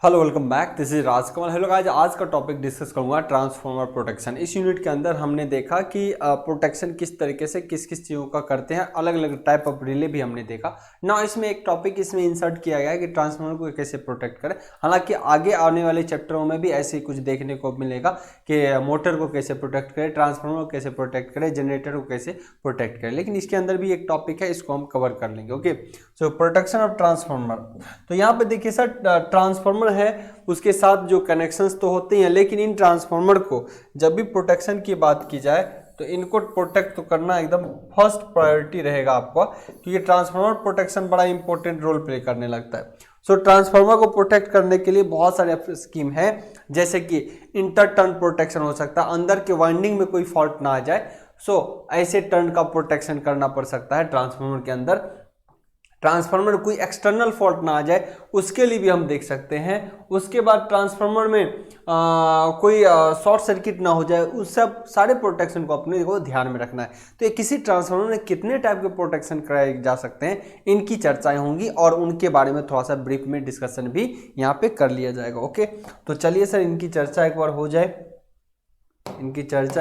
Hello welcome back, this is Rajkamal. Hello guys, आज का topic discuss करूंगा ट्रांसफार्मर प्रोटेक्शन। इस यूनिट के अंदर हमने देखा कि प्रोटेक्शन किस तरीके से किस किस चीज़ों का करते हैं, अलग अलग टाइप ऑफ रिले भी हमने देखा ना। इसमें एक टॉपिक इसमें इंसर्ट किया गया है कि ट्रांसफार्मर को कैसे प्रोटेक्ट करें। हालांकि आगे आने वाले चैप्टरों में भी ऐसे ही कुछ देखने को मिलेगा कि मोटर को कैसे प्रोटेक्ट करें, ट्रांसफार्मर को कैसे प्रोटेक्ट करें, जनरेटर को कैसे प्रोटेक्ट करें। लेकिन इसके अंदर भी एक टॉपिक है, इसको हम कवर कर लेंगे। Okay, so protection of transformer. तो यहाँ पे देखिए सर, ट्रांसफार्मर है, उसके साथ जो कनेक्शंस तो होते हैं, लेकिन इन ट्रांसफार्मर को जब भी प्रोटेक्शन की बात की जाए तो इनको प्रोटेक्ट तो करना एकदम फर्स्ट प्रायोरिटी रहेगा आपको, क्योंकि ट्रांसफार्मर प्रोटेक्शन बड़ा इंपॉर्टेंट रोल प्ले करने लगता है। सो ट्रांसफार्मर को प्रोटेक्ट करने के लिए बहुत सारे स्कीम है, जैसे कि इंटर टर्न प्रोटेक्शन हो सकता है, अंदर के वाइंडिंग में कोई फॉल्ट ना आ जाए। सो ऐसे टर्न का प्रोटेक्शन करना पड़ सकता है ट्रांसफार्मर के अंदर। ट्रांसफार्मर कोई एक्सटर्नल फॉल्ट ना आ जाए, उसके लिए भी हम देख सकते हैं। उसके बाद ट्रांसफार्मर में कोई शॉर्ट सर्किट ना हो जाए, उस सब सारे प्रोटेक्शन को अपने को ध्यान में रखना है। तो ये किसी ट्रांसफार्मर में कितने टाइप के प्रोटेक्शन कराए जा सकते हैं, इनकी चर्चाएं होंगी और उनके बारे में थोड़ा सा ब्रीफ में डिस्कशन भी यहाँ पे कर लिया जाएगा। ओके, तो चलिए सर, इनकी चर्चा एक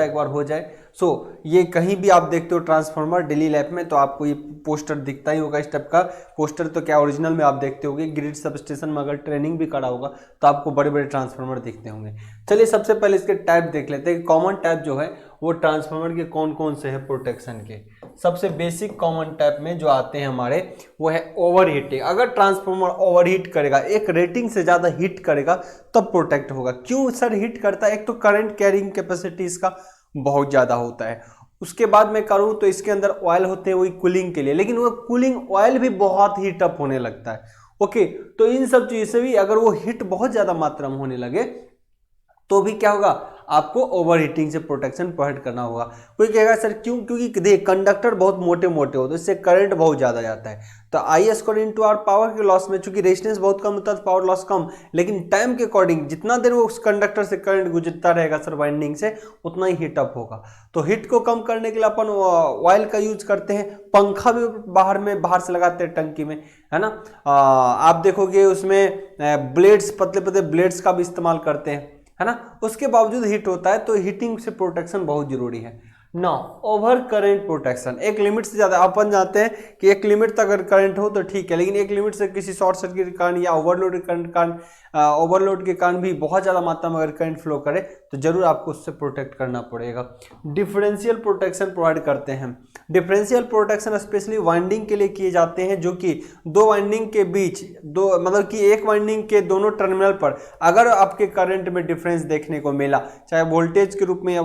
बार हो जाए। सो ये कहीं भी आप देखते हो ट्रांसफार्मर डेली लाइफ में, तो आपको ये पोस्टर दिखता ही होगा। इस टाइप का पोस्टर तो क्या ओरिजिनल में आप देखते होंगे, ग्रिड सब स्टेशन में अगर ट्रेनिंग भी करा होगा तो आपको बड़े बड़े ट्रांसफार्मर दिखते होंगे। चलिए सबसे पहले इसके टाइप देख लेते हैं। कॉमन टाइप जो है वो ट्रांसफार्मर के कौन कौन से है प्रोटेक्शन के। सबसे बेसिक कॉमन टाइप में जो आते हैं हमारे, वो है ओवर हीटिंग। अगर ट्रांसफार्मर ओवर हीट करेगा, एक रेटिंग से ज़्यादा हीट करेगा, तब प्रोटेक्ट होगा। क्यों सर हीट करता है? एक तो करंट कैरिंग कैपेसिटी इसका बहुत ज़्यादा होता है। उसके बाद मैं करूँ तो इसके अंदर ऑयल होते हैं वही कूलिंग के लिए, लेकिन वो कूलिंग ऑयल भी बहुत हीट अप होने लगता है। ओके, तो इन सब चीज़ से भी अगर वो हीट बहुत ज़्यादा मात्रा में होने लगे तो भी क्या होगा, आपको ओवर हीटिंग से प्रोटेक्शन प्रोवाइड करना होगा। कोई कहेगा सर क्यों? क्योंकि देखिए कंडक्टर बहुत मोटे मोटे होते हैं, इससे करंट बहुत ज़्यादा जाता है। तो आई स्क्वायर इंटू आर, पावर के लॉस में चूंकि रेजिस्टेंस बहुत कम होता है, पावर लॉस कम, लेकिन टाइम के अकॉर्डिंग जितना देर वो उस कंडक्टर से करंट गुजरता रहेगा सर वाइंडिंग से, उतना ही हीट अप होगा। तो हीट को कम करने के लिए अपन ऑयल का यूज करते हैं। पंखा भी बाहर से लगाते हैं टंकी में, है ना। आप देखोगे उसमें ब्लेड्स, पतले पतले ब्लेड्स का भी इस्तेमाल करते हैं, है ना। उसके बावजूद हीट होता है, तो हीटिंग से प्रोटेक्शन बहुत जरूरी है ना। ओवर करंट प्रोटेक्शन, एक लिमिट से ज़्यादा, अपन जानते हैं कि एक लिमिट तक अगर करंट हो तो ठीक है, लेकिन एक लिमिट से किसी शॉर्ट सर्किट के कारण या ओवरलोड के कारण भी बहुत ज़्यादा मात्रा में अगर करंट फ्लो करे तो जरूर आपको उससे प्रोटेक्ट करना पड़ेगा। डिफरेंशियल प्रोटेक्शन प्रोवाइड करते हैं। डिफरेंशियल प्रोटेक्शन स्पेशली वाइंडिंग के लिए किए जाते हैं, जो कि दो वाइंडिंग के बीच, मतलब कि एक वाइंडिंग के दोनों टर्मिनल पर अगर आपके करंट में डिफरेंस देखने को मिला, चाहे वोल्टेज के रूप में या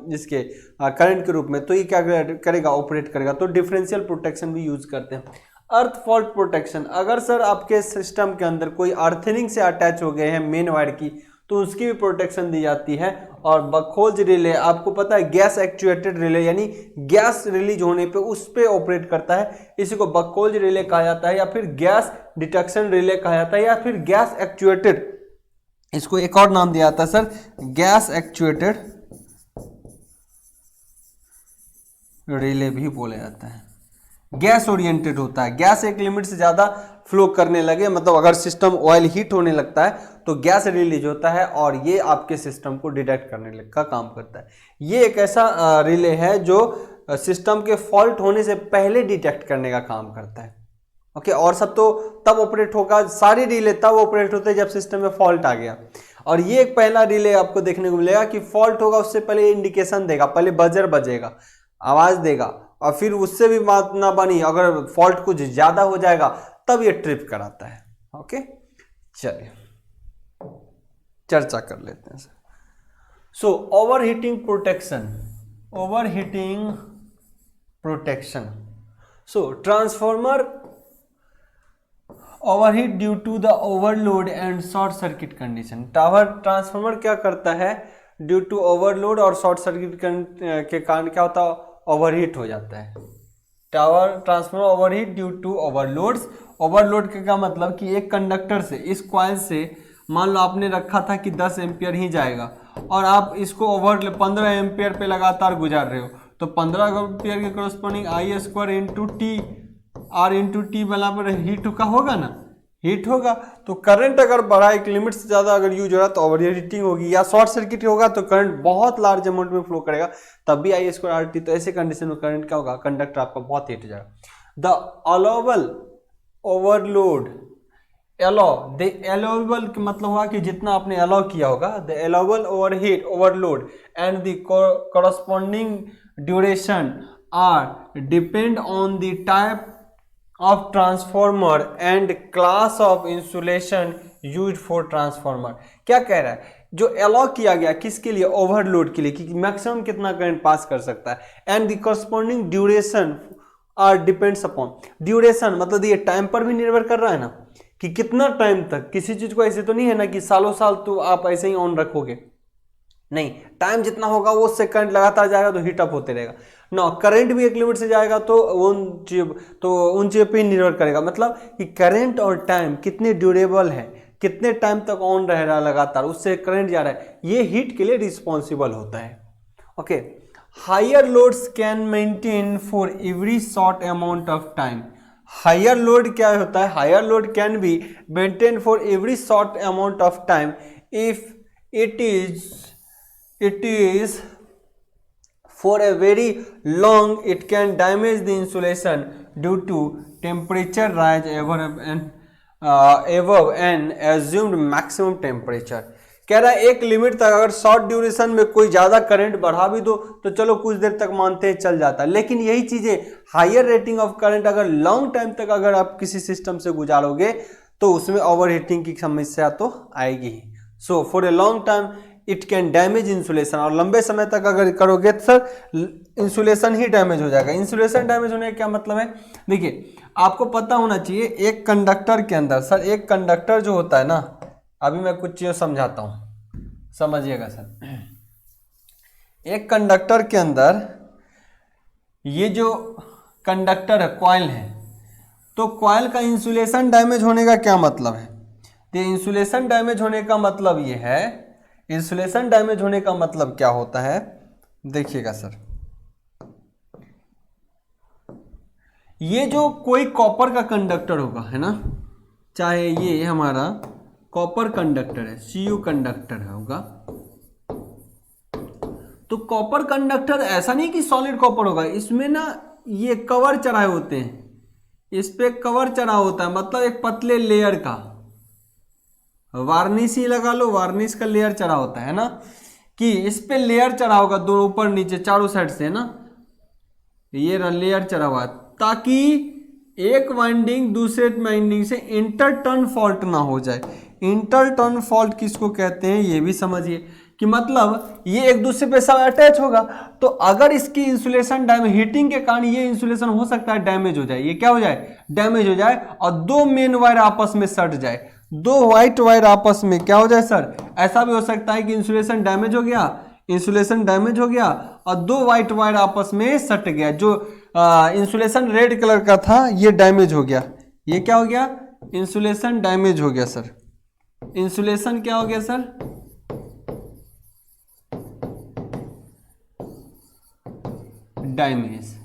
जिसके करंट के रूप में, तो ये क्या करेगा, ऑपरेट करेगा। तो डिफरेंशियल प्रोटेक्शन भी यूज करते हैं। अर्थ फॉल्ट प्रोटेक्शन, अगर सर आपके सिस्टम के अंदर कोई अर्थिंग से अटैच हो गए हैं मेन वायर की, तो उसकी भी प्रोटेक्शन दी जाती है। और बकहोज रिले, आपको पता है गैस एक्चुएटेड रिले, यानी गैस रिलीज होने पे उस पे ऑपरेट करता है, इसी को बकहोज रिले कहा जाता है, या फिर गैस डिटेक्शन रिले कहा जाता है, या फिर गैस एक्चुएटेड, इसको एक और नाम दिया जाता है सर, गैस एक्चुएटेड रिले भी बोला जाता है। गैस ओरिएंटेड होता है, गैस एक लिमिट से ज़्यादा फ्लो करने लगे, मतलब अगर सिस्टम ऑयल हीट होने लगता है तो गैस रिलीज होता है और ये आपके सिस्टम को डिटेक्ट करने का काम करता है। ये एक ऐसा रिले है जो सिस्टम के फॉल्ट होने से पहले डिटेक्ट करने का काम करता है। ओके, और सब तो तब ऑपरेट होगा, सारे रिले तब ऑपरेट होते हैं जब सिस्टम में फॉल्ट आ गया। और ये एक पहला रिले आपको देखने को मिलेगा कि फॉल्ट होगा, उससे पहले इंडिकेशन देगा, पहले बजर बजेगा, आवाज देगा, और फिर उससे भी बात ना बनी, अगर फॉल्ट कुछ ज्यादा हो जाएगा तब ये ट्रिप कराता है। ओके, चलिए चर्चा कर लेते हैं sir. So overheating protection. So transformer overheat due to the overload and short circuit condition. Transformer क्या करता है, ड्यू टू ओवरलोड और शॉर्ट सर्किट के कारण क्या होता है, ओवरहीट हो जाता है। Transformer overheat due to overloads. Overload का क्या मतलब कि एक कंडक्टर से, इस कॉइल से मान लो आपने रखा था कि 10 एम्पियर ही जाएगा, और आप इसको 15 एम्पियर पे लगातार गुजार रहे हो, तो 15 एम्पियर के corresponding I square into T, R into T बराबर हीट का होगा ना। हीट होगा। तो करंट अगर बढ़ा, एक लिमिट से ज़्यादा अगर यूज हो रहा है तो ओवर हीटिंग होगी, या शॉर्ट सर्किट होगा तो करंट बहुत लार्ज अमाउंट में फ्लो करेगा, तब भी आई स्क्वायर आर टी। तो ऐसे कंडीशन में करंट क्या होगा, कंडक्टर आपका बहुत हीट हो जाएगा। The allowable overload, the allowable का मतलब हुआ कि जितना आपने अलाउ किया होगा, the allowable overheat overload and the corresponding duration are depend on the type of transformer and class of insulation used for transformer। क्या कह रहा है, जो अलाउ किया गया किसके लिए, ओवरलोड के लिए, कि मैक्सिमम कितना करंट पास कर सकता है, and the corresponding duration are depends upon, duration मतलब ये टाइम पर भी निर्भर कर रहा है ना, कि कितना टाइम तक, किसी चीज को ऐसे तो नहीं है ना कि सालों साल तो आप ऐसे ही ऑन रखोगे, नहीं, टाइम जितना होगा वो उससे करंट लगातार जाएगा तो हीट अप होते रहेगा ना। करंट भी एक लिमिट से जाएगा तो उन चीज पे निर्भर करेगा, मतलब कि करंट और टाइम कितने ड्यूरेबल है, कितने टाइम तक ऑन रह रहा है लगातार, उससे करंट जा रहा है, ये हीट के लिए रिस्पॉन्सिबल होता है। Okay, higher loads can maintain for every short amount of time. Higher load क्या होता है, higher load can be maintain for every short amount of time if it is for a very long, it can damage the insulation due to temperature rise above an assumed maximum temperature। कह रहा है एक limit तक अगर short duration में कोई ज़्यादा current बढ़ा भी दो तो चलो कुछ देर तक मानते हैं चल जाता है, लेकिन यही चीज़ें हायर रेटिंग ऑफ करंट अगर लॉन्ग टाइम तक अगर आप किसी सिस्टम से गुजारोगे तो उसमें ओवर हीटिंग की समस्या तो आएगी ही। So for a long time it can damage insulation, और लंबे समय तक अगर करोगे तो सर इंसुलेशन ही डैमेज हो जाएगा। इंसुलेशन डैमेज होने का क्या मतलब है, देखिए आपको पता होना चाहिए एक कंडक्टर के अंदर, सर एक कंडक्टर जो होता है ना, अभी मैं कुछ चीज़ समझाता हूँ, समझिएगा सर। एक कंडक्टर के अंदर ये जो कंडक्टर है, कॉइल है, तो कॉइल का इंसुलेशन डैमेज होने का क्या मतलब है, तो इंसुलेशन डैमेज होने का मतलब ये है, इंसुलेशन डैमेज होने का मतलब क्या होता है, देखिएगा सर, ये जो कोई कॉपर का कंडक्टर होगा है ना, चाहे ये हमारा कॉपर कंडक्टर है, Cu कंडक्टर होगा, तो कॉपर कंडक्टर ऐसा नहीं कि सॉलिड कॉपर होगा, इसमें ना ये कवर चढ़ाए होते हैं, इस पे कवर चढ़ा होता है, मतलब एक पतले लेयर का वार्निश ही लगा लो, वार्निश का लेयर चढ़ा होता है ना, कि इस पे लेयर चढ़ा होगा, दो ऊपर नीचे चारों साइड से ना, ये लेयर चढ़ा हुआ है, ताकि एक वाइंडिंग दूसरे वाइंडिंग से इंटरटर्न फॉल्ट ना हो जाए। इंटरटर्न फॉल्ट किसको कहते हैं ये भी समझिए, कि मतलब ये एक दूसरे पे सब अटैच होगा, तो अगर इसकी इंसुलेशन डैमेज, हीटिंग के कारण ये इंसुलेशन हो सकता है डैमेज हो जाए, ये क्या हो जाए, डैमेज हो जाए, और दो मेन वायर आपस में सट जाए, दो व्हाइट वायर आपस में क्या हो जाए सर, ऐसा भी हो सकता है कि इंसुलेशन डैमेज हो गया, इंसुलेशन डैमेज हो गया और दो व्हाइट वायर आपस में सट गया, जो इंसुलेशन रेड कलर का था ये डैमेज हो गया, ये क्या हो गया, इंसुलेशन डैमेज हो गया सर, इंसुलेशन क्या हो गया सर, डैमेज।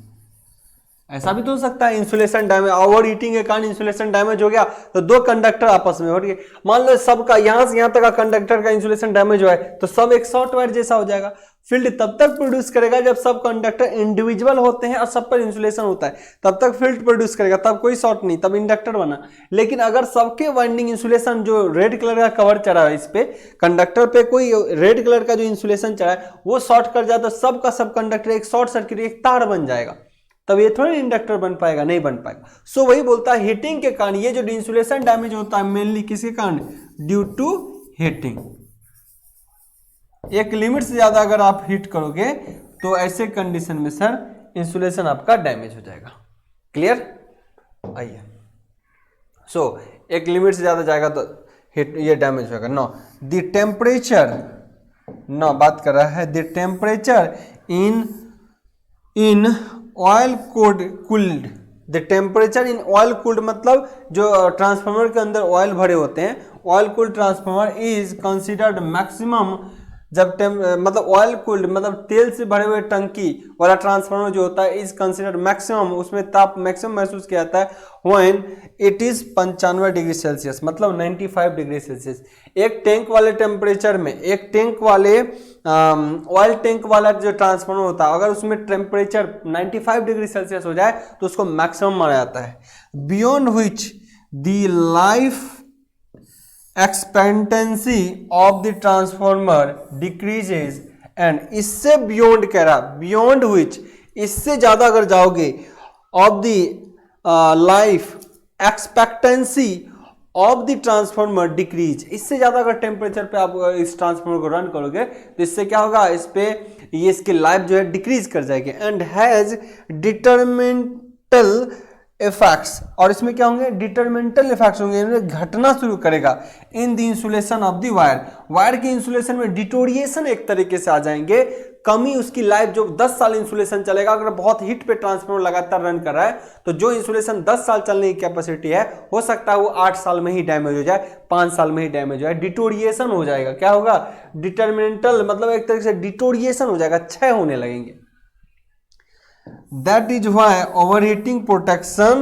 ऐसा भी तो हो सकता है इंसुलेशन डैमेज, ओवर हीटिंग के कारण इंसुलेशन डैमेज हो गया, तो दो कंडक्टर आपस में हट गए, मान लो सबका यहां से यहां तक का कंडक्टर का इंसुलेशन डैमेज हुआ है, तो सब एक शॉर्ट वायर जैसा हो जाएगा। फील्ड तब तक प्रोड्यूस करेगा जब सब कंडक्टर इंडिविजुअल होते हैं और सब पर इंसुलेशन होता है, तब तक फील्ड प्रोड्यूस करेगा, तब कोई शॉर्ट नहीं, तब इंडक्टर बना। लेकिन अगर सबके वाइंडिंग इंसुलेशन, जो रेड कलर का कवर चढ़ा है, इस पे कंडक्टर पे कोई रेड कलर का जो इंसुलेशन चढ़ा है वो शॉर्ट कर जाए, तो सब का सब कंडक्टर एक शॉर्ट सर्किट, एक तार बन जाएगा, तब ये थोड़ी इंडक्टर बन पाएगा, नहीं बन पाएगा। सो वही बोलता है हीटिंग के कारण ये जो इंसुलेशन डैमेज होता है मेनली किसके कारण, ड्यू टू हीटिंग। एक लिमिट से ज्यादा अगर आप हीट करोगे तो ऐसे कंडीशन में सर इंसुलेशन आपका डैमेज हो जाएगा। क्लियर, आइए। सो एक लिमिट से ज्यादा जाएगा तो हीट ये डैमेज होगा। नो, द टेम्परेचर, नो बात कर रहा है the temperature in oil cooled, the temperature in oil cooled मतलब जो ट्रांसफार्मर के अंदर ऑयल भरे होते हैं, oil cooled transformer is considered maximum जब मतलब ऑयल कूल्ड मतलब तेल से भरे हुए टंकी वाला ट्रांसफार्मर जो होता है इज कंसिडर मैक्सिमम, उसमें ताप मैक्सिमम महसूस किया जाता है when it is 95 degree Celsius, मतलब 95 डिग्री सेल्सियस। एक टैंक वाले टेम्परेचर में, एक टैंक वाले ऑयल टैंक वाला जो ट्रांसफार्मर होता है अगर उसमें टेम्परेचर 95 डिग्री सेल्सियस हो जाए तो उसको मैक्सिमम माना जाता है। Beyond which the life expectancy of the transformer decreases and, इससे बियॉन्ड कह रहा, बियॉन्ड व्हिच, इससे ज्यादा अगर जाओगे of the life expectancy of the transformer decrease, इससे ज्यादा अगर टेम्परेचर पे आप इस ट्रांसफॉर्मर को रन करोगे तो इससे क्या होगा, इस पे ये इसकी लाइफ जो है डिक्रीज कर जाएगी। एंड हैज डिटरमिनेंटल इफेक्ट्स, और इसमें क्या होंगे, डिटरमिनेंटल इफेक्ट्स होंगे, घटना शुरू करेगा in the insulation of the wire, wire के इंसुलेशन में डिटोरिएशन एक तरीके से आ जाएंगे, कमी उसकी लाइफ, जो 10 साल इंसुलेशन चलेगा, अगर बहुत हिट पे ट्रांसफार्मर लगातार रन कर रहा है तो जो इंसुलेशन 10 साल चलने की कैपेसिटी है हो सकता है वो 8 साल में ही डैमेज हो जाए, 5 साल में ही डैमेज हो जाए, डिटोरिएशन हो जाएगा। क्या होगा, डिटरमिनेंटल मतलब एक तरीके से डिटोरिएशन हो जाएगा, क्षय होने लगेंगे। That is why overheating protection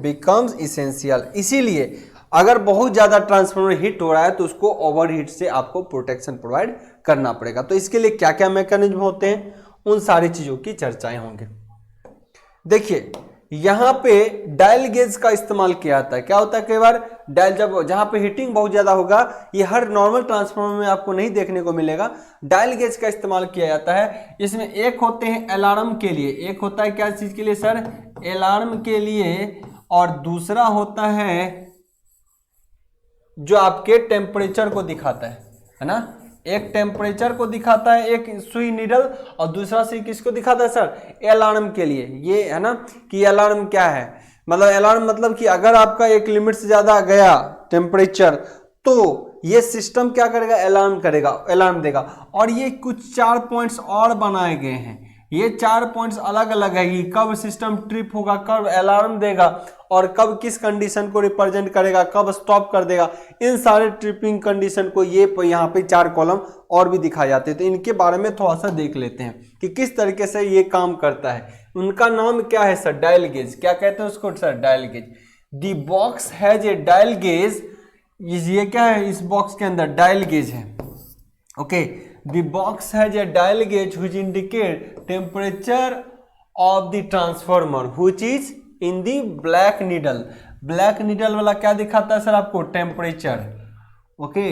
becomes essential, इसीलिए अगर बहुत ज्यादा ट्रांसफार्मर हिट हो रहा है तो उसको ओवरहीट से आपको प्रोटेक्शन प्रोवाइड करना पड़ेगा। तो इसके लिए क्या क्या मैकेनिज्म होते हैं, उन सारी चीजों की चर्चाएं होंगे। देखिए यहां पे डायल गेज का इस्तेमाल किया जाता है। क्या होता है, कई बार डायल, जब जहां पे हीटिंग बहुत ज्यादा होगा, ये हर नॉर्मल ट्रांसफार्मर में आपको नहीं देखने को मिलेगा, डायल गेज का इस्तेमाल किया जाता है। इसमें एक होते हैं अलार्म के लिए, एक होता है क्या चीज के लिए सर, अलार्म के लिए, और दूसरा होता है जो आपके टेम्परेचर को दिखाता है ना, एक टेम्परेचर को दिखाता है, एक सुई नीडल, और दूसरा सुई किसको दिखाता है सर, अलार्म के लिए। ये है ना कि अलार्म क्या है, मतलब अलार्म मतलब कि अगर आपका एक लिमिट से ज्यादा गया टेम्परेचर तो ये सिस्टम क्या करेगा, अलार्म करेगा, अलार्म देगा। और ये कुछ 4 पॉइंट्स और बनाए गए हैं, ये 4 पॉइंट्स अलग अलग है कि कब सिस्टम ट्रिप होगा, कब अलार्म देगा, और कब किस कंडीशन को रिप्रेजेंट करेगा, कब स्टॉप कर देगा। इन सारे ट्रिपिंग कंडीशन को ये यहाँ पे 4 कॉलम और भी दिखाए जाते हैं, तो इनके बारे में थोड़ा सा देख लेते हैं कि किस तरीके से ये काम करता है। उनका नाम क्या है सर, डायल गेज। क्या कहते हैं उसको sir, dial gauge. The box has a dial gauge, ये क्या है, इस बॉक्स के अंदर डायल गेज है। Okay, the box has a dial gauge which indicate temperature of the transformer which is in the black needle। black needle वाला क्या दिखाता है सर आपको, temperature. Okay,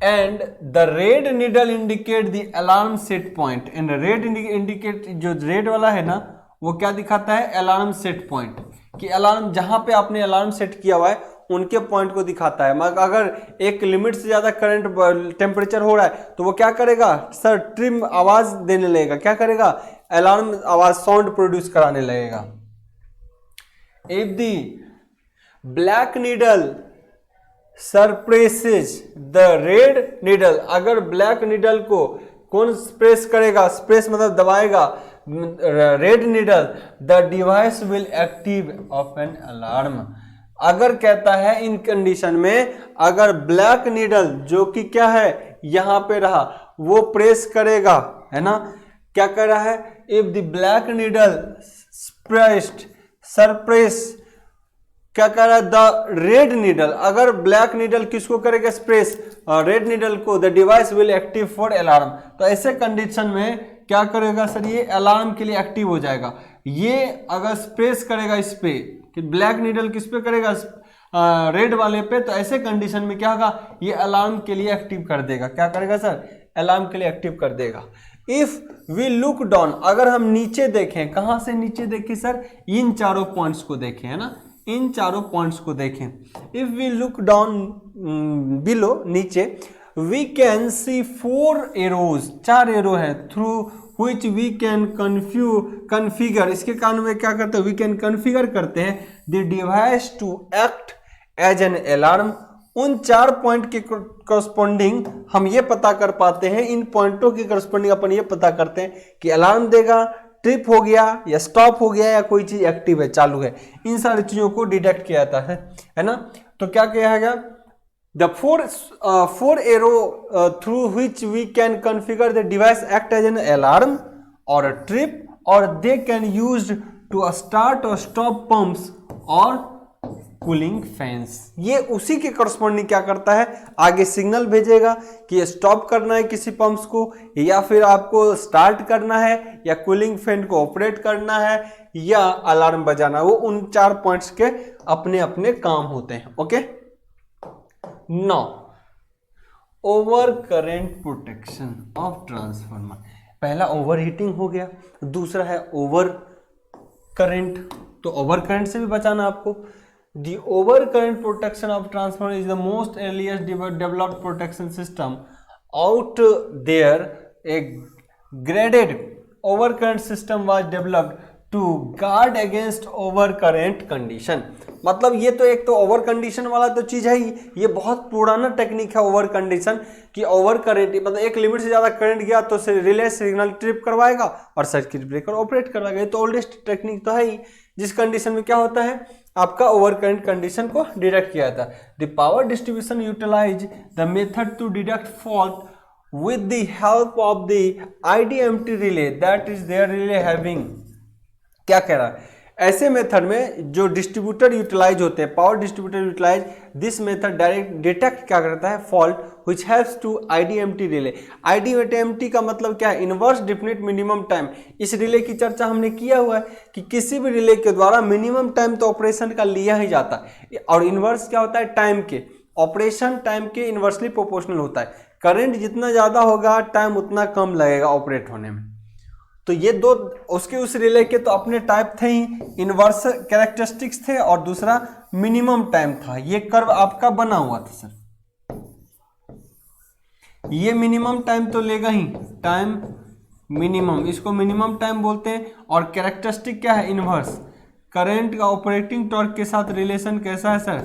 and the red needle indicate the alarm set point, and red indicate, जो red वाला है ना वो क्या दिखाता है, अलार्म सेट पॉइंट, कि अलार्म जहां पे आपने अलार्म सेट किया हुआ है उनके पॉइंट को दिखाता है। मगर अगर एक लिमिट से ज्यादा करंट टेम्परेचर हो रहा है तो वो क्या करेगा सर, ट्रिम आवाज देने लगेगा, क्या करेगा, अलार्म आवाज, साउंड प्रोड्यूस कराने लगेगा। If the black needle suppresses the red needle, अगर ब्लैक नीडल को कौन प्रेस करेगा, प्रेस मतलब दबाएगा red needle, the device will active of an alarm. अगर कहता है इन कंडीशन में अगर ब्लैक नीडल जो कि क्या है यहां पे रहा वो प्रेस करेगा, है ना, क्या कर रहा है, if the black needle pressed suppress, क्या कर रहा है, द रेड नीडल, अगर ब्लैक नीडल किसको करेगा स्प्रेस, रेड नीडल को, the device will active for alarm. तो ऐसे कंडीशन में क्या करेगा सर, ये अलार्म के लिए एक्टिव हो जाएगा। ये अगर स्प्रेस करेगा इस पे, कि ब्लैक नीडल किस पे करेगा, रेड वाले पे, तो ऐसे कंडीशन में क्या होगा, ये अलार्म के लिए एक्टिव कर देगा। क्या करेगा सर, अलार्म के लिए एक्टिव कर देगा। इफ वी लुक डाउन, अगर हम नीचे देखें, कहां से नीचे देखें सर, इन चारों पॉइंट्स को देखें, है ना, इन चारों पॉइंट्स को देखें। If we look down below, नीचे, we can see 4 arrows, 4 arrow है, through which we can configure, इसके कारण में क्या करते हैं, we can configure करते हैं the device to act as an alarm। उन 4 पॉइंट के करस्पॉन्डिंग हम ये पता कर पाते हैं, इन पॉइंटों के करस्पॉन्डिंग अपन ये पता करते हैं कि अलार्म देगा, ट्रिप हो गया या स्टॉप हो गया या कोई चीज एक्टिव है, चालू है। इन सारी चीजों को डिटेक्ट किया जाता है ना। तो क्या किया गया, The four arrow through which we can configure the device act as an alarm or a trip, or they can used to start or stop pumps or cooling fans. ये उसी के करस्पॉन्डिंग क्या करता है, आगे सिग्नल भेजेगा कि stop करना है किसी पंप्स को, या फिर आपको स्टार्ट करना है, या कूलिंग फैन को ऑपरेट करना है, या अलार्म बजाना। वो उन 4 पॉइंट्स के अपने अपने काम होते हैं। Okay, now over current protection of transformer. पहला ओवर हीटिंग हो गया, दूसरा है ओवर करंट, तो ओवर करंट से भी बचाना आपको। The overcurrent protection of transformer is the most earliest developed protection system out there. A graded overcurrent system was developed to guard against overcurrent condition। मतलब ये तो एक तो ओवर कंडीशन वाला तो चीज है ही, ये बहुत पुराना टेक्निक है ओवर कंडीशन कि ओवर करंट मतलब एक लिमिट से ज्यादा करंट गया तो रिले सिग्नल ट्रिप करवाएगा और सर्किट ब्रेकर ऑपरेट करवाएगा। ये तो ओल्डेस्ट टेक्निक तो है ही, जिस कंडीशन में क्या होता है आपका ओवर करंट कंडीशन को डिटेक्ट किया था। The power distribution utilize the method to detect fault with the help of the IDMT relay that is their relay having। क्या कह रहा है, ऐसे मेथड में जो डिस्ट्रीब्यूटर यूटिलाइज होते हैं, power distributor utilize this method direct detect क्या करता है fault which helps to IDMT relay. IDMT का मतलब क्या है, इनवर्स डिफिनिट मिनिमम टाइम। इस रिले की चर्चा हमने किया हुआ है कि किसी भी रिले के द्वारा मिनिमम टाइम तो ऑपरेशन का लिया ही जाता है, और इनवर्स क्या होता है टाइम के, ऑपरेशन टाइम के इनवर्सली प्रोपोर्शनल होता है। करंट जितना ज़्यादा होगा टाइम उतना कम लगेगा ऑपरेट होने में। तो ये दो उसके उस रिले के तो अपने टाइप थे ही, इनवर्स कैरेक्टरिस्टिक्स थे और दूसरा मिनिमम टाइम था। ये कर्व आपका बना हुआ था सर, ये मिनिमम टाइम तो लेगा ही, टाइम मिनिमम, इसको मिनिमम टाइम बोलते हैं। और कैरेक्टरिस्टिक क्या है, इनवर्स। करंट का ऑपरेटिंग टॉर्क के साथ रिलेशन कैसा है सर,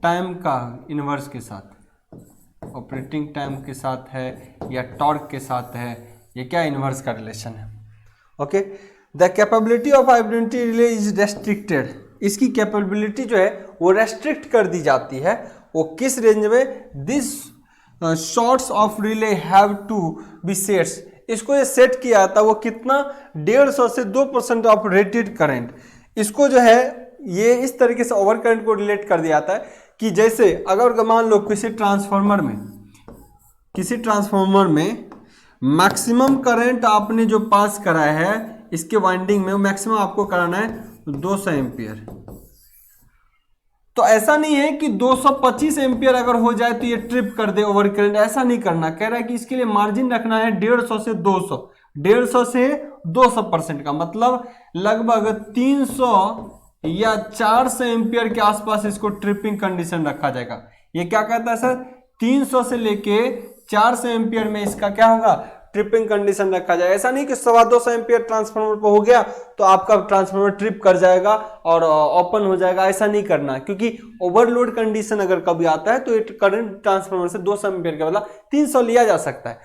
टाइम का इनवर्स के साथ, ऑपरेटिंग टाइम के साथ है या टॉर्क के साथ है, ये क्या इनवर्स का रिलेशन है। Okay, the capability of IDMT relay is restricted. इसकी कैपेबिलिटी जो है वो रेस्ट्रिक्ट कर दी जाती है। वो किस रेंज में, this shorts of relay have to be sets. इसको ये सेट किया था वो कितना, 150 से 2% ऑफ रेटेड करंट। इसको जो है ये इस तरीके से ओवर करंट को रिलेट कर दिया जाता है कि जैसे अगर मान लो किसी ट्रांसफार्मर में मैक्सिमम करंट आपने जो पास करा है इसके वाइंडिंग में, मैक्सिमम आपको कराना है 200 एम्पियर। तो ऐसा नहीं है कि 225 एम्पियर अगर हो जाए तो ये ट्रिप कर दे ओवर करंट, ऐसा नहीं करना। कह रहा है कि इसके लिए मार्जिन रखना है 150 से 200, 150 से 200% का मतलब लगभग 300 या 400 एम्पियर के आसपास इसको ट्रिपिंग कंडीशन रखा जाएगा। ये क्या कहता है सर, 300 से लेके 400 एम्पियर में इसका क्या होगा, ट्रिपिंग कंडीशन रखा जाएगा। ऐसा नहीं कि 250 एम्पियर ट्रांसफार्मर पर हो गया तो आपका ट्रांसफार्मर ट्रिप कर जाएगा और ओपन हो जाएगा, ऐसा नहीं करना। क्योंकि ओवरलोड कंडीशन अगर कभी आता है तो करंट ट्रांसफार्मर से 200 एम्पियर के बदला 300 लिया जा सकता है,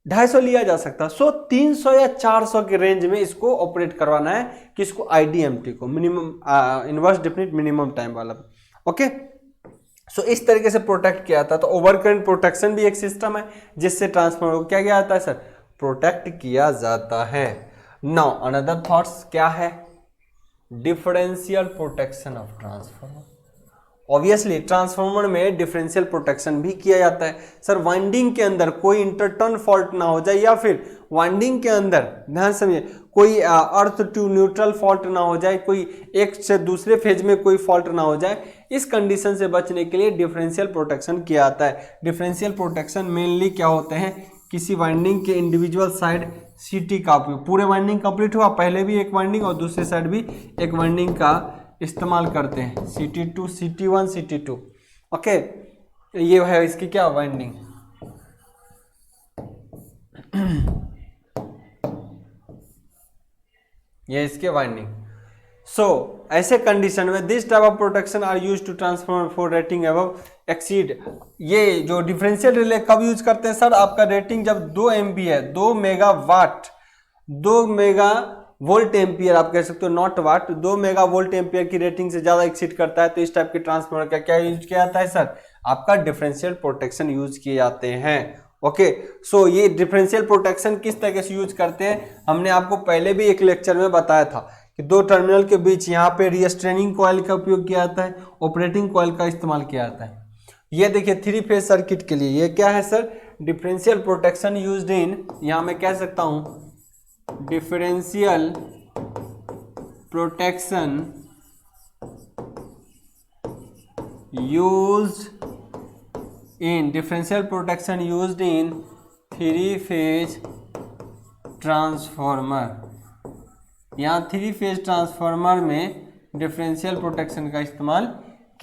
250 लिया जा सकता है। सो 300 या 400 के रेंज में इसको ऑपरेट करवाना है, किसको, IDMT को, minimum inverse definite minimum time वाला। ओके, सो इस तरीके से प्रोटेक्ट किया था। तो ओवर करंट प्रोटेक्शन भी एक सिस्टम है जिससे ट्रांसफार्मर को क्या किया जाता है सर, प्रोटेक्ट किया जाता है। नाउ अनदर थॉट्स क्या है, differential protection of transformer. Obviously transformer में डिफरेंशियल प्रोटेक्शन भी किया जाता है सर। वाइंडिंग के अंदर कोई इंटरटर्न फॉल्ट ना हो जाए, या फिर वाइंडिंग के अंदर, ध्यान समझिए, कोई अर्थ टू न्यूट्रल फॉल्ट ना हो जाए, कोई एक से दूसरे फेज में कोई फॉल्ट ना हो जाए, इस कंडीशन से बचने के लिए डिफरेंशियल प्रोटेक्शन किया जाता है। डिफरेंशियल प्रोटेक्शन मेनली क्या होते हैं, किसी वाइंडिंग के इंडिविजुअल साइड CT का उपयोग, पूरे वाइंडिंग कंप्लीट हुआ, पहले भी एक वाइंडिंग और दूसरे साइड भी एक वाइंडिंग का इस्तेमाल करते हैं, CT2, CT1, CT2। ओके, ये है इसकी क्या वाइंडिंग। ये इसके वाइंडिंग। सो ऐसे कंडीशन में this type of protection are use to transformer for rating above exceed. ये जो डिफरेंशियल रिले कब यूज करते हैं सर, आपका रेटिंग जब 2 MB है, 2 मेगावाट वोल्ट एम्पियर आप कह सकते हो, not watt, 2 mega volt ampere की रेटिंग से ज्यादा एक्सीड करता है तो इस टाइप के ट्रांसफार्मर का क्या यूज किया जाता है सर, आपका डिफरेंशियल प्रोटेक्शन यूज किए जाते हैं। ओके, सो ये डिफरेंशियल प्रोटेक्शन किस तरह से यूज करते हैं, हमने आपको पहले भी एक लेक्चर में बताया था कि दो टर्मिनल के बीच यहाँ पे रिस्ट्रेनिंग कॉइल का उपयोग किया जाता है, ऑपरेटिंग कॉइल का इस्तेमाल किया जाता है। ये देखिए 3 फेज सर्किट के लिए ये क्या है sir, differential protection used in, यहाँ मैं कह सकता हूं differential protection used in 3 phase transformer. यहाँ 3 फेज ट्रांसफॉर्मर में डिफरेंशियल प्रोटेक्शन का इस्तेमाल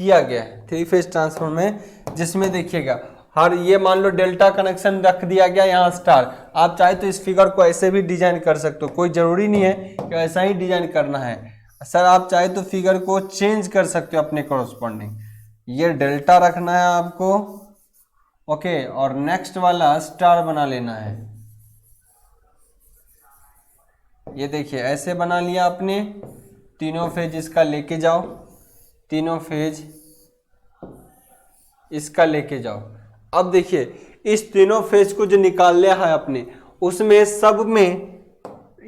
किया गया है। 3 फेज ट्रांसफॉर्मर में जिसमें देखिएगा हर ये मान लो डेल्टा कनेक्शन रख दिया गया यहाँ स्टार, आप चाहे तो इस फिगर को ऐसे भी डिजाइन कर सकते हो, कोई जरूरी नहीं है कि ऐसा ही डिजाइन करना है सर, आप चाहे तो फिगर को चेंज कर सकते हो अपने कॉरस्पॉन्डिंग। ये डेल्टा रखना है आपको, ओके, और नेक्स्ट वाला स्टार बना लेना है। ये देखिए ऐसे बना लिया आपने, तीनों फेज इसका लेके जाओ, तीनों फेज इसका लेके जाओ। अब देखिए इस तीनों फेज को जो निकाल लिया है आपने, उसमें सब में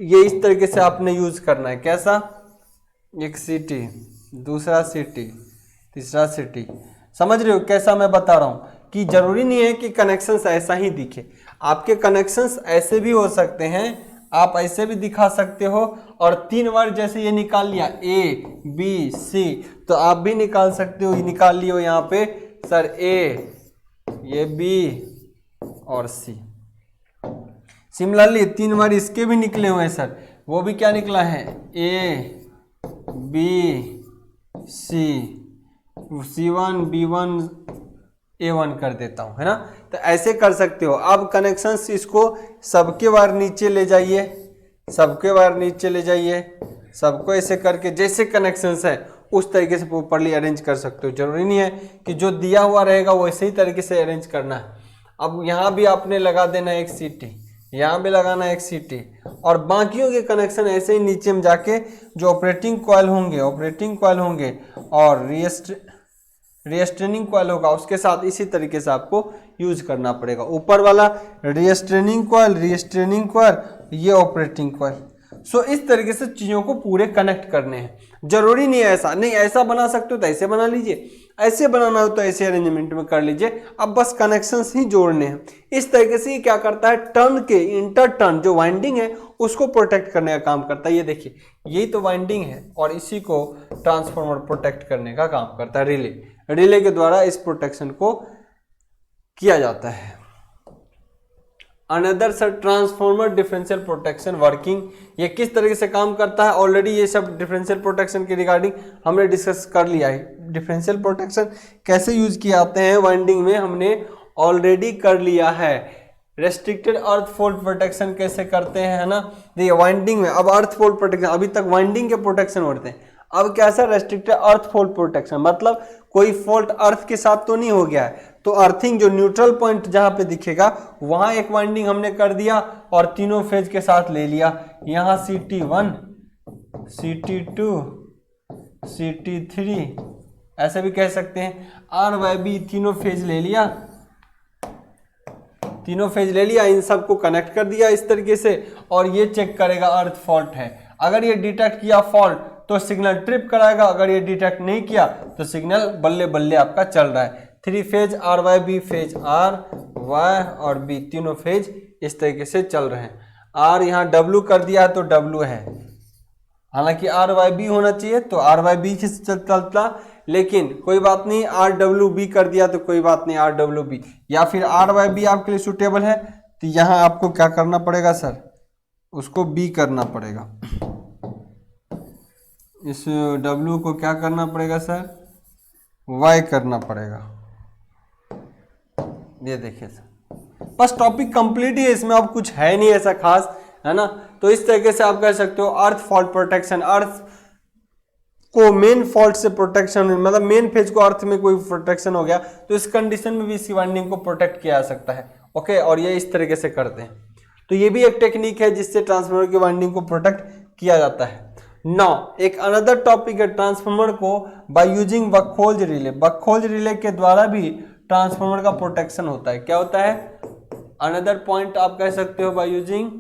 ये इस तरीके से आपने यूज करना है। कैसा, एक सीटी, दूसरा सीटी, तीसरा सीटी, समझ रहे हो कैसा मैं बता रहा हूं कि जरूरी नहीं है कि कनेक्शंस ऐसा ही दिखे, आपके कनेक्शंस ऐसे भी हो सकते हैं, आप ऐसे भी दिखा सकते हो। और 3 बार जैसे ये निकाल लिया ए बी सी, तो आप भी निकाल सकते हो, निकाल लियो यहाँ पे सर ए, ये बी और सी। सिमिलरली 3 बार इसके भी निकले हुए हैं सर, वो भी क्या निकला है, A B C, C1 B1 A1 कर देता हूं, है ना। तो ऐसे कर सकते हो। अब कनेक्शंस इसको सबके बार नीचे ले जाइए, सबके बार नीचे ले जाइए, सबको ऐसे करके जैसे कनेक्शंस है उस तरीके से प्रॉपर्ली अरेंज कर सकते हो। जरूरी नहीं है कि जो दिया हुआ रहेगा वो इसी तरीके से अरेंज करना है। अब यहाँ भी आपने लगा देना एक सीटी, यहाँ भी लगाना एक सीटी, और बाकियों के कनेक्शन ऐसे ही नीचे में जाके जो ऑपरेटिंग कॉइल होंगे और रिस्ट्रेनिंग कॉइल होगा उसके साथ इसी तरीके से आपको यूज करना पड़ेगा। ऊपर वाला रिस्ट्रेनिंग कॉइल, ये ऑपरेटिंग कॉइल। सो इस तरीके से चीज़ों को पूरे कनेक्ट करने हैं। जरूरी नहीं है ऐसा, नहीं ऐसा बना सकते हो तो ऐसे बना लीजिए, ऐसे बनाना हो तो ऐसे अरेंजमेंट में कर लीजिए। अब बस कनेक्शंस ही जोड़ने हैं। इस तरीके से ये क्या करता है, टर्न के इंटर टर्न जो वाइंडिंग है उसको प्रोटेक्ट करने का काम करता है। ये देखिए यही तो वाइंडिंग है और इसी को ट्रांसफार्मर प्रोटेक्ट करने का काम करता है। रिले के द्वारा इस प्रोटेक्शन को किया जाता है। Another sir transformer differential protection working, ये किस तरीके से काम करता है, ऑलरेडी ये सब डिफरेंशियल प्रोटेक्शन के रिगार्डिंग हमने डिस्कस कर लिया है। डिफरेंशियल प्रोटेक्शन कैसे यूज किए जाते हैं वाइंडिंग में हमने ऑलरेडी कर लिया है। रेस्ट्रिक्टेड अर्थ फॉल्ट प्रोटेक्शन कैसे करते हैं, है ना। देखिए वाइंडिंग में अब अर्थ फॉल्ट प्रोटेक्शन, अभी तक वाइंडिंग के प्रोटेक्शन होते हैं, अब क्या सर रेस्ट्रिक्टेड अर्थ फॉल्ट प्रोटेक्शन, मतलब कोई फॉल्ट अर्थ के साथ तो नहीं हो गया है, तो अर्थिंग जो न्यूट्रल पॉइंट जहां पे दिखेगा वहां एक वाइंडिंग हमने कर दिया और तीनों फेज के साथ ले लिया। यहां CT1, CT2, CT3 ऐसे भी कह सकते हैं। RYB तीनों फेज ले लिया, इन सबको कनेक्ट कर दिया इस तरीके से, और ये चेक करेगा अर्थ फॉल्ट है। अगर ये डिटेक्ट किया फॉल्ट तो सिग्नल ट्रिप कराएगा, अगर ये डिटेक्ट नहीं किया तो सिग्नल बल्ले बल्ले आपका चल रहा है। 3 phase RYB, phase R, Y और B तीनों फेज इस तरीके से चल रहे हैं। R यहाँ W कर दिया तो W है, हालांकि RYB होना चाहिए तो RYB से चलता, लेकिन कोई बात नहीं, RWB कर दिया तो कोई बात नहीं, RWB या फिर RYB आपके लिए सुटेबल है तो यहाँ आपको क्या करना पड़ेगा सर, उसको B करना पड़ेगा। इस W को क्या करना पड़ेगा सर, Y करना पड़ेगा। ये देखिए सर, बस टॉपिक कंप्लीट ही है, इसमें अब कुछ है नहीं ऐसा खास, है ना। तो इस तरीके से आप कह सकते हो अर्थ फॉल्ट प्रोटेक्शन, अर्थ को मेन फॉल्ट से प्रोटेक्शन, मतलब मेन फेज को अर्थ में कोई प्रोटेक्शन हो गया तो इस कंडीशन में भी इसी वाइंडिंग को प्रोटेक्ट किया जा सकता है। ओके, और ये इस तरीके से करते हैं। तो ये भी एक टेक्निक है जिससे ट्रांसफार्मर की वाइंडिंग को प्रोटेक्ट किया जाता है। नाउ एक अनदर टॉपिक है ट्रांसफार्मर को बाय यूजिंग बकहोल्ज रिले। बकहोल्ज रिले के द्वारा भी ट्रांसफार्मर का प्रोटेक्शन होता है। क्या होता है? अनदर पॉइंट आप कह सकते हो बाय यूजिंग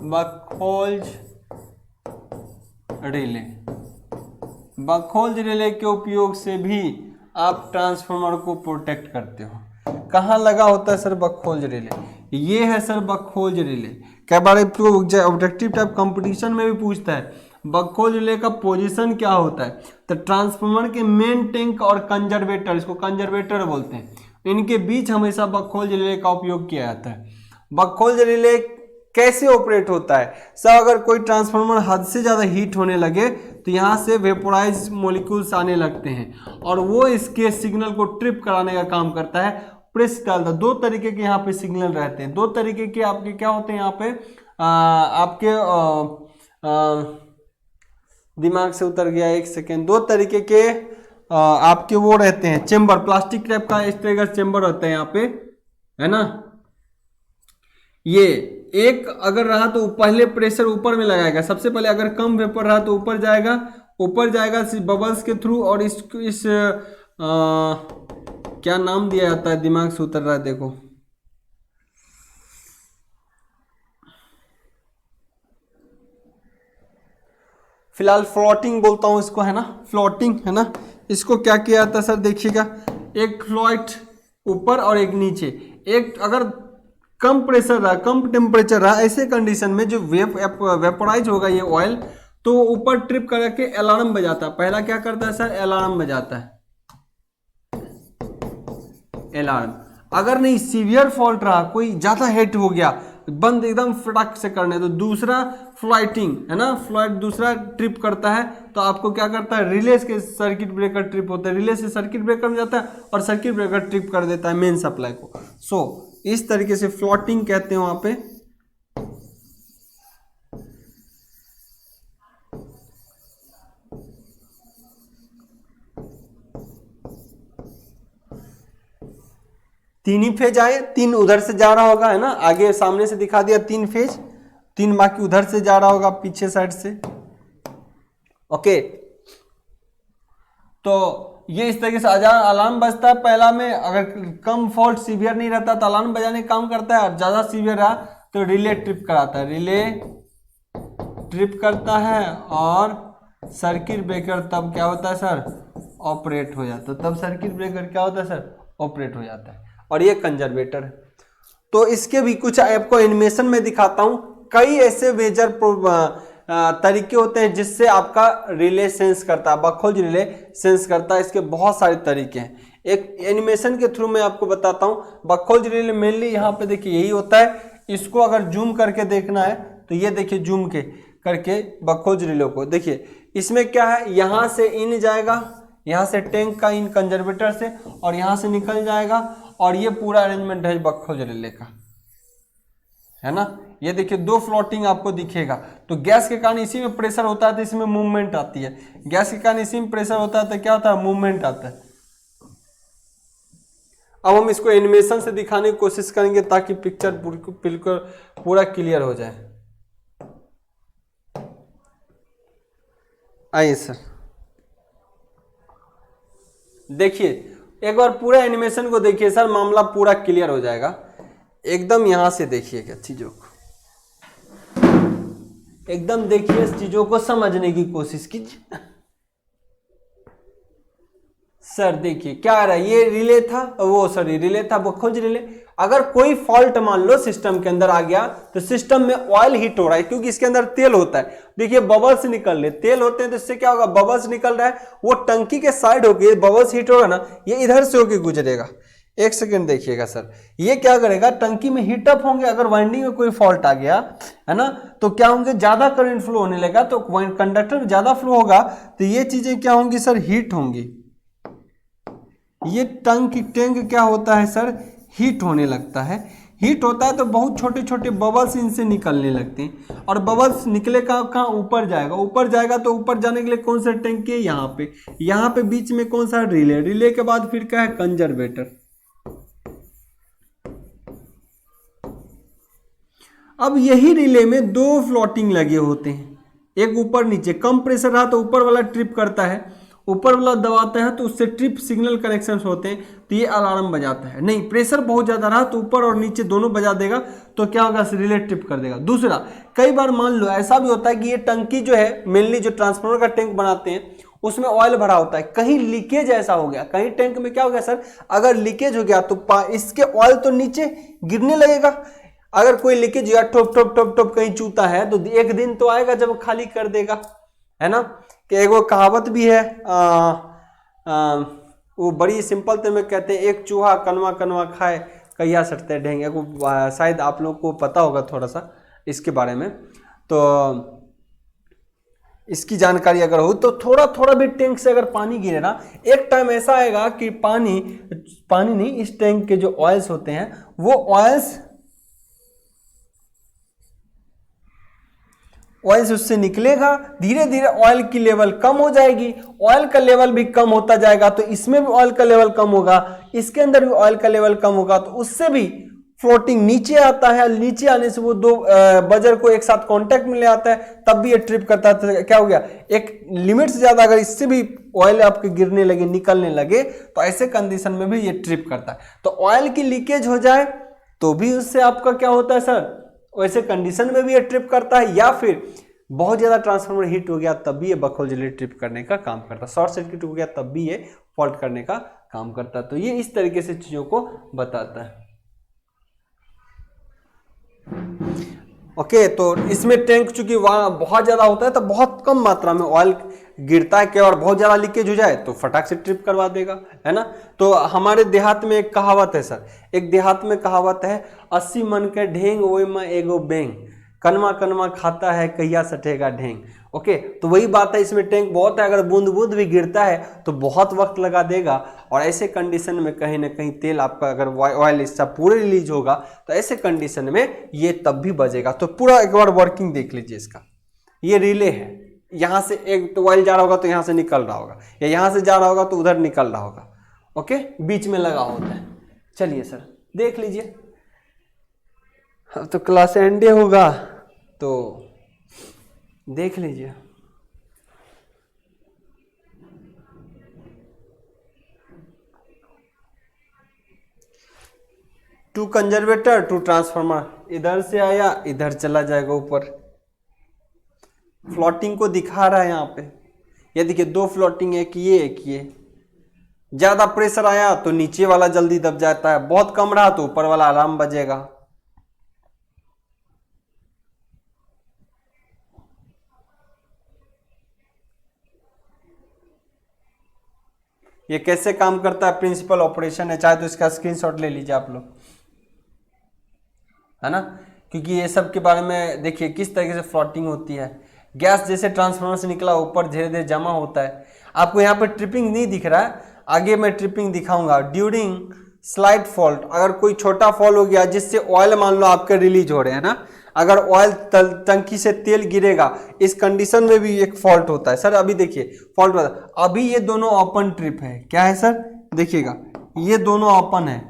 बकहोल्ज रिले। बकहोल्ज रिले के उपयोग से भी आप ट्रांसफार्मर को प्रोटेक्ट करते हो। कहाँ लगा होता है सर बकहोल्ज रिले? ये है सर बकहोल्ज रिले। क्या बार ऑब्जेक्टिव टाइप कंपटीशन में भी पूछता है बकहोल्ज रिले का पोजीशन क्या होता है। तो ट्रांसफार्मर के मेन टैंक और कंजर्वेटर, इसको कंजर्वेटर बोलते हैं, इनके बीच हमेशा बकहोल्ज रिले का उपयोग किया जाता है। बकहोल्ज रिले कैसे ऑपरेट होता है सर? अगर कोई ट्रांसफार्मर हद से ज़्यादा हीट होने लगे तो यहाँ से वेपोराइज मॉलिक्यूल्स आने लगते हैं और वो इसके सिग्नल को ट्रिप कराने का काम करता है, प्रेस डालता। दो तरीके के यहाँ पे सिग्नल रहते हैं, दो तरीके के आपके क्या होते हैं यहाँ पे आपके दिमाग से उतर गया, एक सेकेंड। दो तरीके के आपके वो रहते हैं चेम्बर, प्लास्टिक टाइप का इस तरह का चेम्बर रहता है यहाँ पे, है ना। ये एक अगर रहा तो पहले प्रेशर ऊपर में लगाएगा, सबसे पहले अगर कम वेपर रहा तो ऊपर जाएगा बबल्स के थ्रू, और इस क्या नाम दिया जाता है, दिमाग से उतर रहा है, देखो फिलहाल फ्लोटिंग बोलता हूं इसको, है ना, फ्लोटिंग, है ना। इसको क्या किया जाता है सर? देखिएगा, एक फ्लॉइट ऊपर और एक नीचे। एक अगर कम प्रेशर रहा, कम टेम्परेचर रहा, ऐसे कंडीशन में जो वेपोराइज होगा ये ऑयल, तो ऊपर ट्रिप करके अलार्म बजाता है। पहला क्या करता है सर? अलार्म बजाता है, अलार्म। अगर नहीं सीवियर फॉल्ट रहा, कोई ज्यादा हिट हो गया, बंद एकदम फटाक से करने, तो दूसरा फ्लाइटिंग, है ना, फ्लाइट दूसरा ट्रिप करता है, तो आपको क्या करता है? रिले के सर्किट ब्रेकर ट्रिप होता है, रिले से सर्किट ब्रेकर में जाता है और सर्किट ब्रेकर ट्रिप कर देता है मेन सप्लाई को। सो इस तरीके से फ्लोटिंग कहते हैं वहां पे। तीन ही फेज आए, तीन उधर से जा रहा होगा, है ना, आगे सामने से दिखा दिया तीन फेज, तीन बाकी उधर से जा रहा होगा पीछे साइड से। ओके, तो ये इस तरीके से अलार्म बजता है पहला में। अगर कम फॉल्ट सीवियर नहीं रहता तो अलार्म बजाने का काम करता है, और ज्यादा सीवियर रहा तो रिले ट्रिप कराता है, रिले ट्रिप करता है, और सर्किट ब्रेकर तब क्या होता है सर? ऑपरेट हो जाता है। तब सर्किट ब्रेकर क्या होता है सर? ऑपरेट हो जाता है। और ये कंजर्वेटर है। तो इसके भी कुछ आपको एनिमेशन में दिखाता हूं। कई ऐसे मेजर तरीके होते हैं जिससे आपका रिले सेंस करता है, बकहोल्ज रिले सेंस करता है। इसके बहुत सारे तरीके हैं, एक एनिमेशन के थ्रू मैं आपको बताता हूं। बकहोल्ज रिले मेनली यहाँ पे देखिए यही होता है। इसको अगर जूम करके देखना है तो ये देखिए, जूम के करके बकहोल्ज रिले को देखिए। इसमें क्या है, यहाँ से इन जाएगा, यहाँ से टैंक का इन कंजर्वेटर से, और यहाँ से निकल जाएगा, और ये पूरा अरेंजमेंट है बकहोल्ज रिले का, है ना। ये देखिए दो फ्लोटिंग आपको दिखेगा। तो गैस के कारण इसी में प्रेशर होता है तो इसमें मूवमेंट आती है, गैस के कारण इसी में प्रेशर होता है तो क्या होता है? मूवमेंट आता है। अब हम इसको एनिमेशन से दिखाने की कोशिश करेंगे ताकि पिक्चर बिल्कुल पूरा क्लियर हो जाए। आइए सर, देखिए एक बार पूरा एनिमेशन को देखिए सर, मामला पूरा क्लियर हो जाएगा एकदम। यहां से देखिएगा चीजों को, एकदम देखिए, इस चीजों को समझने की कोशिश कीजिए। सर देखिए क्या आ रहा है, ये रिले था, रिले था बकहोल्ज रिले। अगर कोई फॉल्ट मान लो सिस्टम के अंदर आ गया तो सिस्टम में ऑयल हीट हो रहा है, क्योंकि इसके अंदर तेल होता है। देखिए बबल्स निकल रहे, तेल होते हैं तो इससे क्या होगा? बबल्स निकल रहा है, वो टंकी के साइड होके बबल्स हीट होगा ना, ये इधर से होके गुजरेगा। एक सेकेंड देखिएगा सर, ये क्या करेगा? टंकी में हीटअप होंगे। अगर वाइंडिंग में कोई फॉल्ट आ गया, है ना, तो क्या होंगे? ज्यादा करंट फ्लो होने लगा, तो कंडक्टर में ज्यादा फ्लो होगा तो ये चीजें क्या होंगी सर? हीट होंगी। ये टैंक क्या होता है सर? हीट होने लगता है। हीट होता है तो बहुत छोटे छोटे बबल्स इनसे निकलने लगते हैं, और बबल्स निकले कहाँ? ऊपर जाएगा। ऊपर जाएगा तो ऊपर जाने के लिए कौन सा टैंक है? यहाँ पे बीच में कौन सा? रिले। रिले के बाद फिर क्या है? कंजर्वेटर। अब यही रिले में दो फ्लोटिंग लगे होते हैं, एक ऊपर नीचे, कम प्रेशर रहा तो ऊपर वाला ट्रिप करता है, ऊपर वाला दबाता है तो उससे ट्रिप सिग्नल कनेक्शंस होते हैं तो ये अलार्म बजाता है। नहीं, प्रेशर बहुत ज़्यादा रहा तो ऊपर और नीचे दोनों बजा देगा तो क्या होगा, रिले ट्रिप कर देगा। दूसरा, कई बार मान लो ऐसा भी होता है कि ये टंकी जो है, मेनली जो ट्रांसफार्मर का टैंक बनाते हैं उसमें ऑयल भरा होता है, कहीं लीकेज ऐसा हो गया, कहीं टैंक में क्या हो गया सर, अगर लीकेज हो गया तो इसके ऑयल तो नीचे गिरने लगेगा। अगर कोई लीकेज या ठोप ठोप ठोप ठोप कहीं चूता है तो एक दिन तो आएगा जब खाली कर देगा, है ना। कि एक वो कहावत भी है, वो बड़ी सिंपल तो में कहते हैं, एक चूहा कनवा कनवा खाए कहिया सटते ढेंगे को, शायद आप लोग को पता होगा थोड़ा सा इसके बारे में। तो इसकी जानकारी अगर हो तो थोड़ा थोड़ा भी टैंक से अगर पानी गिरे ना, एक टाइम ऐसा आएगा कि पानी नहीं, इस टैंक के जो ऑयल्स होते हैं वो ऑयल्स उससे निकलेगा, धीरे धीरे ऑयल की लेवल कम हो जाएगी, ऑयल का लेवल भी कम होता जाएगा तो इसमें भी ऑयल का लेवल कम होगा, इसके अंदर भी ऑयल का लेवल कम होगा तो उससे भी फ्लोटिंग नीचे आता है, नीचे आने से वो दो बजर को एक साथ कांटेक्ट में ले आता है, तब भी ये ट्रिप करता है। क्या हो गया, एक लिमिट से ज्यादा अगर इससे भी ऑयल आपके गिरने लगे, निकलने लगे तो ऐसे कंडीशन में भी ये ट्रिप करता है। तो ऑयल की लीकेज हो जाए तो भी उससे आपका क्या होता है सर, वैसे कंडीशन में भी ये ट्रिप करता है, या फिर बहुत ज्यादा ट्रांसफार्मर हीट हो गया तब भी ये बकहोल जेली ट्रिप करने का काम करता है, शॉर्ट सर्किट हो गया तब भी ये फॉल्ट करने का काम करता है। तो ये इस तरीके से चीजों को बताता है। ओके, तो इसमें टैंक चूंकि वहां बहुत ज्यादा होता है तो बहुत कम मात्रा में ऑयल गिरता है, क्या और बहुत ज्यादा लीकेज हो जाए तो फटाक से ट्रिप करवा देगा, है ना। तो हमारे देहात में एक कहावत है सर, एक देहात में कहावत है, 80 मन के ढेंग ओए में एगो बेंग, कनवा कनवा खाता है कहिया सटेगा ढेंग। ओके, तो वही बात है, इसमें टैंक बहुत है, अगर बूंद बूंद भी गिरता है तो बहुत वक्त लगा देगा, और ऐसे कंडीशन में कहीं ना कहीं तेल आपका अगर ऑयल इसका पूरे रिलीज होगा तो ऐसे कंडीशन में ये तब भी बजेगा। तो पूरा एक बार वर्किंग देख लीजिए इसका। ये रिले है, यहाँ से एक तो ऑयल जा रहा होगा तो यहाँ से निकल रहा होगा, या यहाँ से जा रहा होगा तो उधर निकल रहा होगा। ओके, बीच में लगा होता है। चलिए सर देख लीजिए, तो क्लास एंडे होगा तो देख लीजिए। टू कंजर्वेटर टू ट्रांसफार्मर, इधर से आया इधर चला जाएगा ऊपर, फ्लोटिंग को दिखा रहा है यहाँ पे। ये देखिए दो फ्लोटिंग, एक ये। ज्यादा प्रेशर आया तो नीचे वाला जल्दी दब जाता है, बहुत कम रहा तो ऊपर वाला आराम बजेगा। ये कैसे काम करता है, प्रिंसिपल ऑपरेशन है, चाहे तो इसका स्क्रीनशॉट ले लीजिए आप लोग, है ना। क्योंकि ये सब के बारे में देखिए किस तरीके से फ्लोटिंग होती है। गैस जैसे ट्रांसफार्मर से निकला ऊपर धीरे धीरे जमा होता है। आपको यहाँ पर ट्रिपिंग नहीं दिख रहा है, आगे मैं ट्रिपिंग दिखाऊंगा। ड्यूरिंग स्लाइड फॉल्ट, अगर कोई छोटा फॉल हो गया जिससे ऑयल मान लो आपके रिलीज हो रहे हैं ना, अगर ऑयल टंकी से तेल गिरेगा, इस कंडीशन में भी एक फॉल्ट होता है सर। अभी देखिए फॉल्ट होता, अभी ये दोनों ओपन ट्रिप है, क्या है सर देखिएगा, ये दोनों ओपन है,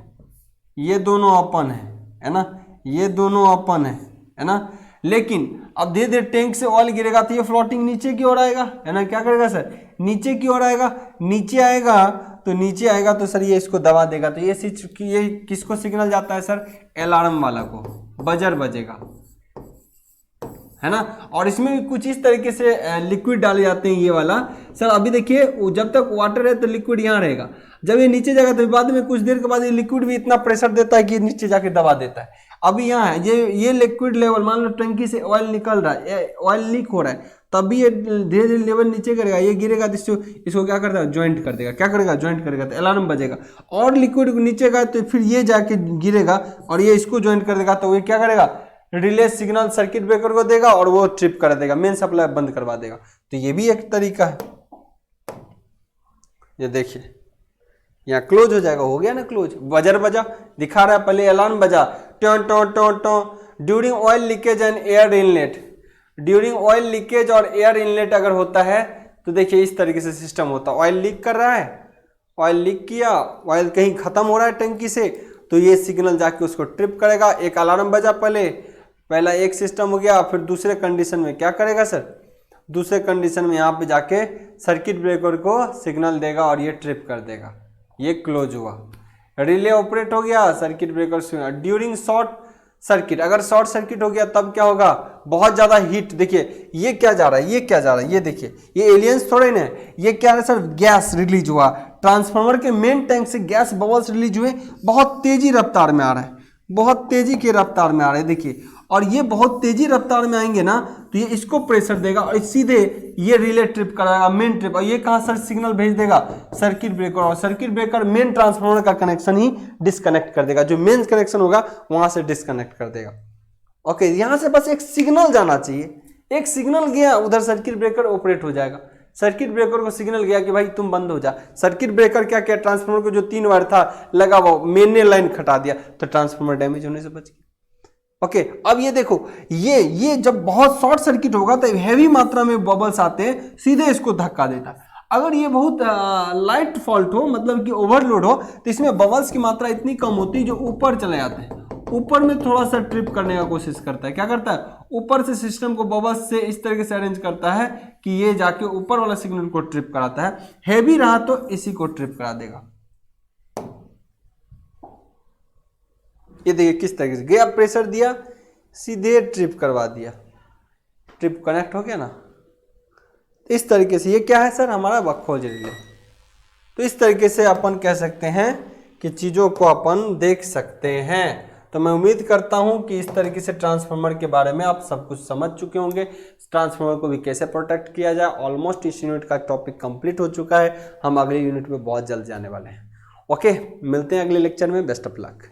ये दोनों ओपन है ना, ये दोनों ओपन है ना। लेकिन अब धीरे धीरे टैंक से ऑयल गिरेगा तो ये फ्लोटिंग नीचे की ओर आएगा, है ना। क्या करेगा सर, नीचे की ओर आएगा, नीचे आएगा तो सर ये इसको दबा देगा। तो ये किसको सिग्नल जाता है सर, अलार्म वाला को, बजर बजेगा, है ना। और इसमें भी कुछ इस तरीके से लिक्विड डाले जाते हैं, ये वाला सर। अभी देखिए जब तक वाटर है तो लिक्विड यहाँ रहेगा, जब ये नीचे जाएगा तो बाद में कुछ देर के बाद ये लिक्विड भी इतना प्रेशर देता है कि नीचे जाके दबा देता है। अभी यहाँ है ये लिक्विड लेवल, मान लो टंकी से ऑयल निकल रहा है, ऑयल लीक हो रहा है, तब भी ये धीरे धीरे लेवल नीचे करेगा, ये गिरेगा तो इसको क्या करता है, ज्वाइंट कर देगा। क्या करेगा, ज्वाइंट करेगा तो अलार्म बजेगा। और लिक्विड नीचे गया तो फिर ये जाके गिरेगा और ये इसको ज्वाइंट कर देगा, तो ये क्या करेगा, रिले सिग्नल सर्किट ब्रेकर को देगा और वो ट्रिप कर देगा, मेन सप्लाई बंद करवा देगा। तो ये भी एक तरीका है। ये देखिए यहाँ क्लोज हो जाएगा, हो गया ना क्लोज, बजर बजा दिखा रहा है, पहले अलार्म बजा, टों टों टों टों। During oil leakage and air inlet, during oil leakage और एयर इनलेट अगर होता है तो देखिए इस तरीके से सिस्टम होता है। ऑयल लीक कर रहा है, ऑयल लीक किया, ऑयल कहीं खत्म हो रहा है टंकी से, तो ये सिग्नल जाके उसको ट्रिप करेगा। एक अलार्म बजा पहले, पहला एक सिस्टम हो गया, फिर दूसरे कंडीशन में क्या करेगा सर, दूसरे कंडीशन में यहाँ पे जाके सर्किट ब्रेकर को सिग्नल देगा और ये ट्रिप कर देगा, ये क्लोज हुआ। रिले ऑपरेट हो गया, circuit breaker during short circuit, अगर शॉर्ट सर्किट हो गया तब क्या होगा, बहुत ज्यादा हीट, देखिए ये क्या जा रहा है, ये क्या जा रहा है, ये देखिए, ये एलियंस थोड़े ना, ये क्या है सर, गैस रिलीज हुआ, ट्रांसफार्मर के मेन टैंक से गैस बबल्स रिलीज हुए, बहुत तेजी रफ्तार में आ रहा है, बहुत तेजी के रफ्तार में आ रहा है, देखिए, और ये बहुत तेजी रफ्तार में आएंगे ना तो ये इसको प्रेशर देगा और सीधे ये रिले ट्रिप कराएगा, मेन ट्रिप, और ये कहाँ सर सिग्नल भेज देगा सर्किट ब्रेकर, और सर्किट ब्रेकर मेन ट्रांसफार्मर का कनेक्शन ही डिस्कनेक्ट कर देगा, जो मेन कनेक्शन होगा वहां से डिस्कनेक्ट कर देगा। ओके, यहां से बस एक सिग्नल जाना चाहिए, एक सिग्नल गया उधर सर्किट ब्रेकर ऑपरेट हो जाएगा। सर्किट ब्रेकर को सिग्नल गया कि भाई तुम बंद हो जा, सर्किट ब्रेकर क्या किया, ट्रांसफार्मर को जो 3 वायर था लगा वो मेन लाइन खटा दिया, तो ट्रांसफार्मर डैमेज होने से बच गया। ओके, अब ये देखो, ये जब बहुत शॉर्ट सर्किट होगा तो हैवी मात्रा में बबल्स आते हैं, सीधे इसको धक्का देता है। अगर ये बहुत लाइट फॉल्ट हो, मतलब कि ओवरलोड हो, तो इसमें बबल्स की मात्रा इतनी कम होती है जो ऊपर चले जाते हैं, ऊपर में थोड़ा सा ट्रिप करने का कोशिश करता है। क्या करता है, ऊपर से सिस्टम को बबल्स से इस तरीके से अरेंज करता है कि ये जाके ऊपर वाला सिग्नल को ट्रिप कराता है, हैवी रहा तो इसी को ट्रिप करा देगा। ये देखिए किस तरीके से गया, प्रेशर दिया, सीधे ट्रिप करवा दिया, ट्रिप कनेक्ट हो गया ना, इस तरीके से। ये क्या है सर, हमारा बकहोज रिले। तो इस तरीके से अपन कह सकते हैं कि चीज़ों को अपन देख सकते हैं। तो मैं उम्मीद करता हूं कि इस तरीके से ट्रांसफार्मर के बारे में आप सब कुछ समझ चुके होंगे, ट्रांसफार्मर को भी कैसे प्रोटेक्ट किया जाए। ऑलमोस्ट इस यूनिट का टॉपिक कंप्लीट हो चुका है, हम अगले यूनिट में बहुत जल्द जाने वाले हैं। ओके, मिलते हैं अगले लेक्चर में, बेस्ट ऑफ लक।